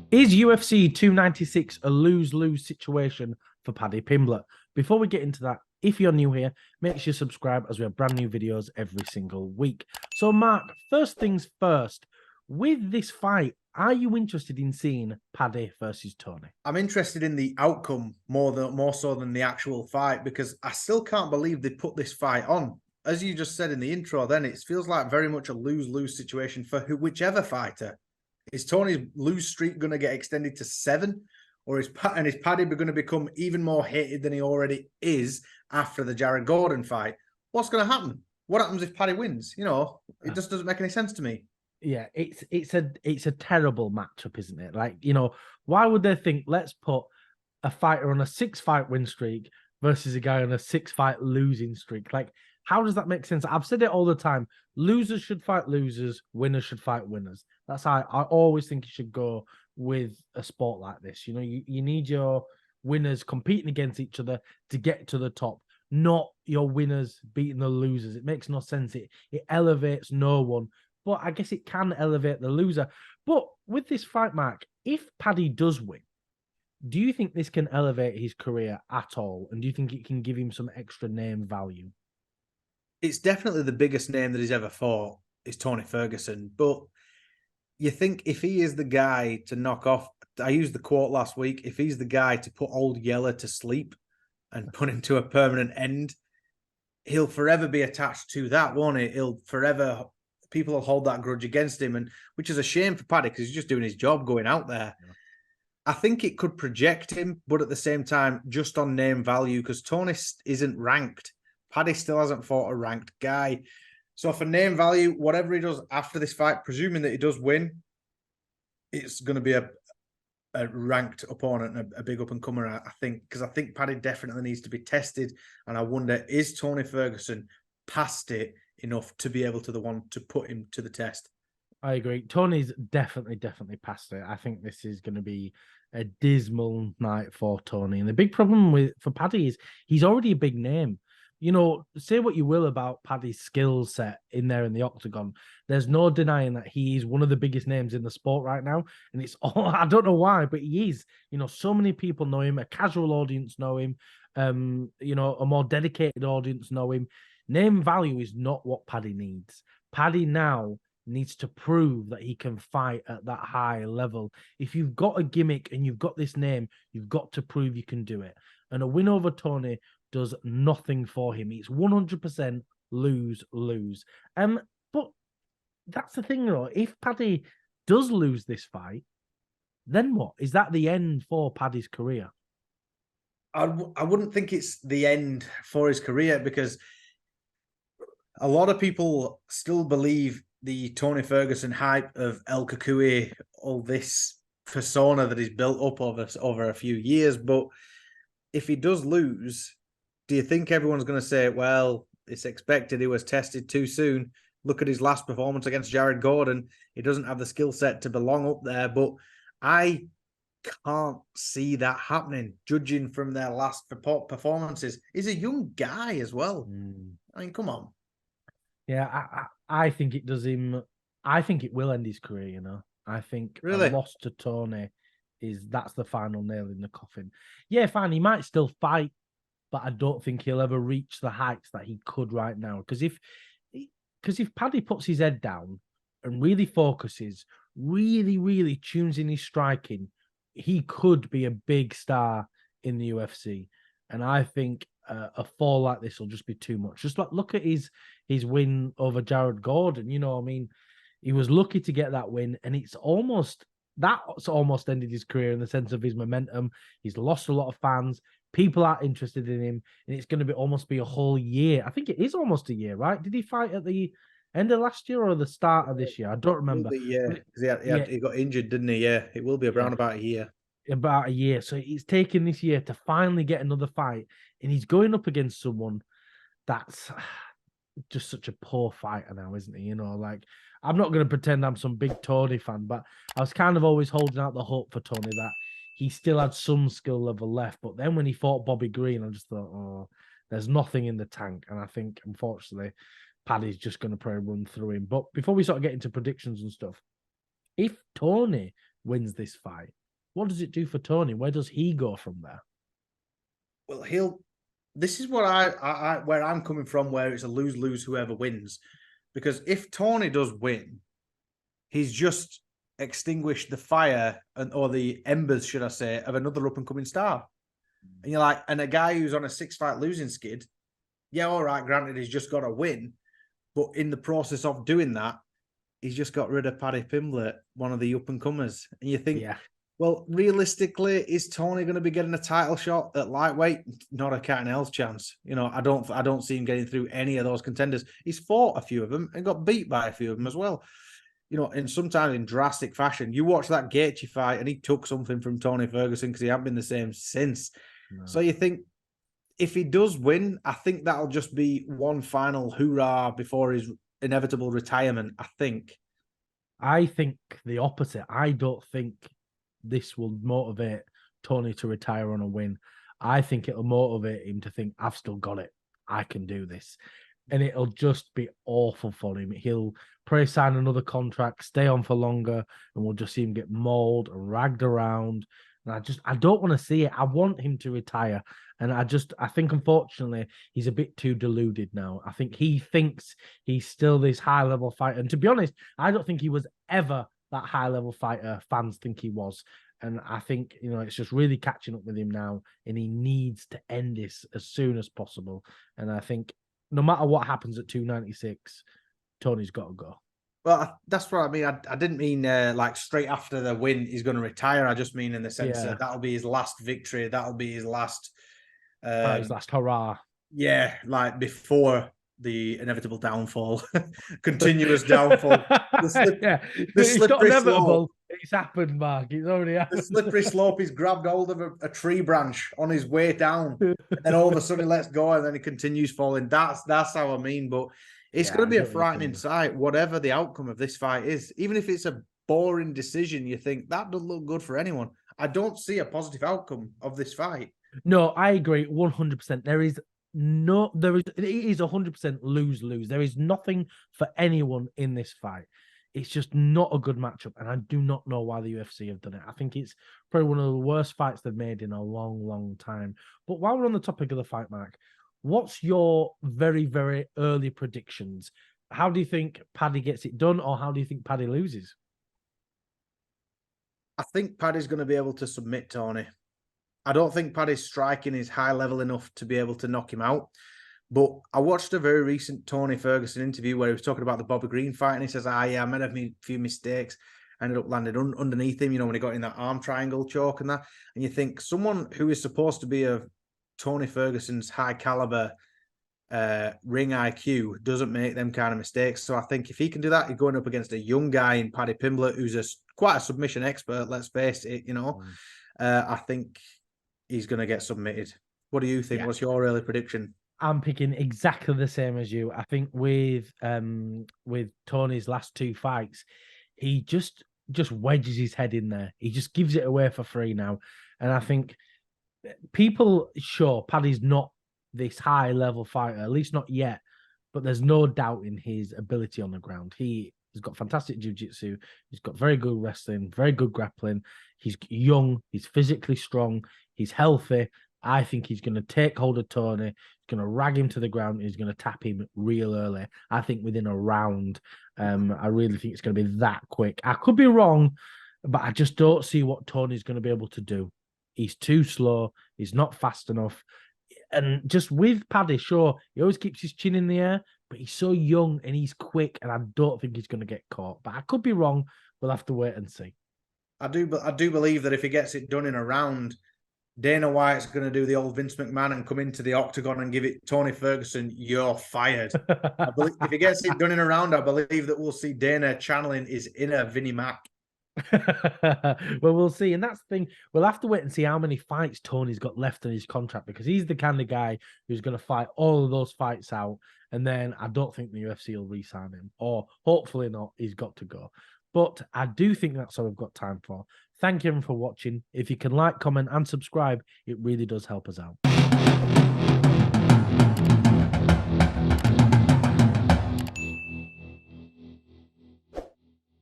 Is UFC 296 a lose-lose situation for Paddy Pimblett? Before we get into that, if you're new here, make sure you subscribe as we have brand new videos every single week. So, Mark, first things first, with this fight, are you interested in seeing Paddy versus Tony? I'm interested in the outcome more so than the actual fight, because I still can't believe they put this fight on. As you just said in the intro, then it feels like very much a lose-lose situation for whichever fighter. Is Tony's lose streak going to get extended to 7, or is Paddy going to become even more hated than he already is after the Jared Gordon fight? What's going to happen? What happens if Paddy wins? It just doesn't make any sense to me. Yeah, it's a terrible matchup, isn't it? Like, why would they think let's put a fighter on a 6-fight win streak versus a guy on a 6-fight losing streak? Like, how does that make sense? I've said it all the time. Losers should fight losers, winners should fight winners. That's how I always think you should go with a sport like this. You need your winners competing against each other to get to the top, not your winners beating the losers. It makes no sense. It elevates no one. But I guess it can elevate the loser. But with this fight, Mark, if Paddy does win, do you think this can elevate his career at all? And do you think it can give him some extra name value? It's definitely the biggest name that he's ever fought is Tony Ferguson. But you think if he is the guy to knock off, I used the quote last week, if he's the guy to put Old Yeller to sleep and put him to a permanent end, he'll forever be attached to that, won't he? People will hold that grudge against him, and which is a shame for Paddy because he's just doing his job going out there. Yeah. I think it could project him, but at the same time, just on name value, because Tony isn't ranked. Paddy still hasn't fought a ranked guy. So for name value, whatever he does after this fight, presuming that he does win, it's going to be a ranked opponent and a big up-and-comer, I think, because I think Paddy definitely needs to be tested. And I wonder, is Tony Ferguson past it enough to be able to the one to put him to the test? I agree. Tony's definitely past it. I think this is going to be a dismal night for Tony. And the big problem for Paddy is he's already a big name. Say what you will about Paddy's skill set in there in the octagon. There's no denying that he is one of the biggest names in the sport right now. And it's all, I don't know why, but he is. So many people know him. A casual audience know him. A more dedicated audience know him. Name value is not what Paddy needs. Paddy now needs to prove that he can fight at that high level. If you've got a gimmick and you've got this name, you've got to prove you can do it. And a win over Tony does nothing for him. It's 100% lose-lose. But that's the thing, though. If Paddy does lose this fight, then what? Is that the end for Paddy's career? I wouldn't think it's the end for his career, because a lot of people still believe the Tony Ferguson hype of El Kukui, all this persona that he's built up over a few years. But if he does lose, do you think everyone's going to say, well, it's expected, he was tested too soon? Look at his last performance against Jared Gordon. He doesn't have the skill set to belong up there. But I can't see that happening, judging from their last performances. He's a young guy as well. I mean, come on. Yeah, I think it does him. I think it will end his career. I think really? A loss to Tony that's the final nail in the coffin. Yeah, fine. He might still fight, but I don't think he'll ever reach the heights that he could right now. Because if Paddy puts his head down and really focuses, really tunes in his striking, he could be a big star in the UFC. And I think a fall like this will just be too much. Just look at his win over Jared Gordon. I mean, he was lucky to get that win, and that's almost ended his career in the sense of his momentum. He's lost a lot of fans. People aren't interested in him, and it's going to almost be a whole year. I think it is almost a year, right? Did he fight at the end of last year or the start of this year? I don't remember. He got injured, didn't he? Yeah, it will be around about a year. About a year. So it's taken this year to finally get another fight, and he's going up against someone that's just such a poor fighter now, isn't he? I'm not going to pretend I'm some big Tony fan, but I was kind of always holding out the hope for Tony that he still had some skill level left. But then when he fought Bobby Green, I just thought, oh, there's nothing in the tank. And I think, unfortunately, Paddy's just going to probably run through him. But before we sort of get into predictions and stuff, if Tony wins this fight, what does it do for Tony? Where does he go from there? Well, this is what I where I'm coming from, where it's a lose-lose whoever wins. Because if Tony does win, he's just extinguished the fire or the embers, should I say, of another up-and-coming star. And you're like, and a guy who's on a 6-fight losing skid, yeah, all right, granted, he's just got to win. But in the process of doing that, he's just got rid of Paddy Pimblett, one of the up-and-comers. And you think, well, realistically, is Tony going to be getting a title shot at lightweight? Not a cat and hell's chance. You know, I don't see him getting through any of those contenders. He's fought a few of them and got beat by a few of them as well. You know, and sometimes in drastic fashion. You watch that Gaethje fight, and he took something from Tony Ferguson because he hasn't been the same since. No. So you think if he does win, I think that'll just be one final hoorah before his inevitable retirement. I think the opposite. I don't think this will motivate Tony to retire on a win. I think it'll motivate him to think, I've still got it. I can do this. And it'll just be awful for him. He'll probably sign another contract, stay on for longer, and we'll just see him get mauled and ragged around. And I don't want to see it. I want him to retire. And I think, unfortunately, he's a bit too deluded now. I think he thinks he's still this high-level fighter. And to be honest, I don't think he was ever that high-level fighter fans think he was. And I think, you know, it's just really catching up with him now. And he needs to end this as soon as possible. And I think no matter what happens at 296, Tony's got to go. Well, that's what I mean. I didn't mean like straight after the win, he's going to retire. I just mean in the sense that that'll be his last victory. That'll be his last... his last hurrah. Yeah, like before the inevitable downfall, continuous downfall. It's not inevitable. Slope. It's happened, Mark. It's already happened. The slippery slope. He's grabbed hold of a tree branch on his way down, and then all of a sudden he lets go, and then he continues falling. That's how I mean. But it's going to be a frightening sight, whatever the outcome of this fight is. Even if it's a boring decision, you think that doesn't look good for anyone. I don't see a positive outcome of this fight. No, I agree 100%. It is 100% lose-lose. There is nothing for anyone in this fight. It's just not a good matchup, and I do not know why the UFC have done it. I think it's probably one of the worst fights they've made in a long, long time. But while we're on the topic of the fight, Mark, what's your very, very early predictions? How do you think Paddy gets it done, or how do you think Paddy loses? I think Paddy's going to be able to submit Tony. I don't think Paddy's striking is high level enough to be able to knock him out. But I watched a very recent Tony Ferguson interview where he was talking about the Bobby Green fight, and he says, I made a few mistakes. I ended up landing underneath him, you know, when he got in that arm triangle choke and that. And you think someone who is supposed to be of Tony Ferguson's high caliber ring IQ doesn't make them kind of mistakes. So I think if he can do that, you're going up against a young guy in Paddy Pimblett, who's quite a submission expert, let's face it, you know. I think he's going to get submitted. What do you think? What's your early prediction? I'm picking exactly the same as you. I think with Tony's last two fights, he just wedges his head in there. He just gives it away for free now. And I think Paddy's not this high level fighter, at least not yet, but there's no doubt in his ability on the ground. He's got fantastic jiu-jitsu. He's got very good wrestling, very good grappling. He's young. He's physically strong. He's healthy. I think he's going to take hold of Tony. He's going to rag him to the ground. He's going to tap him real early. I think within a round. I really think it's going to be that quick. I could be wrong, but I just don't see what Tony's going to be able to do. He's too slow. He's not fast enough. And just with Paddy, sure, he always keeps his chin in the air, but he's so young and he's quick, and I don't think he's going to get caught. But I could be wrong. We'll have to wait and see. I do believe that if he gets it done in a round, Dana White's going to do the old Vince McMahon and come into the octagon and give it Tony Ferguson, you're fired. I believe if he gets it done in a round, I believe that we'll see Dana channeling his inner Vinnie Mac. Well, we'll see. And that's the thing. We'll have to wait and see how many fights Tony's got left in his contract, because he's the kind of guy who's going to fight all of those fights out. And then I don't think the UFC will re-sign him, or hopefully not. He's got to go. But I do think that's all we've got time for. Thank you for watching. If you can like, comment, and subscribe, it really does help us out.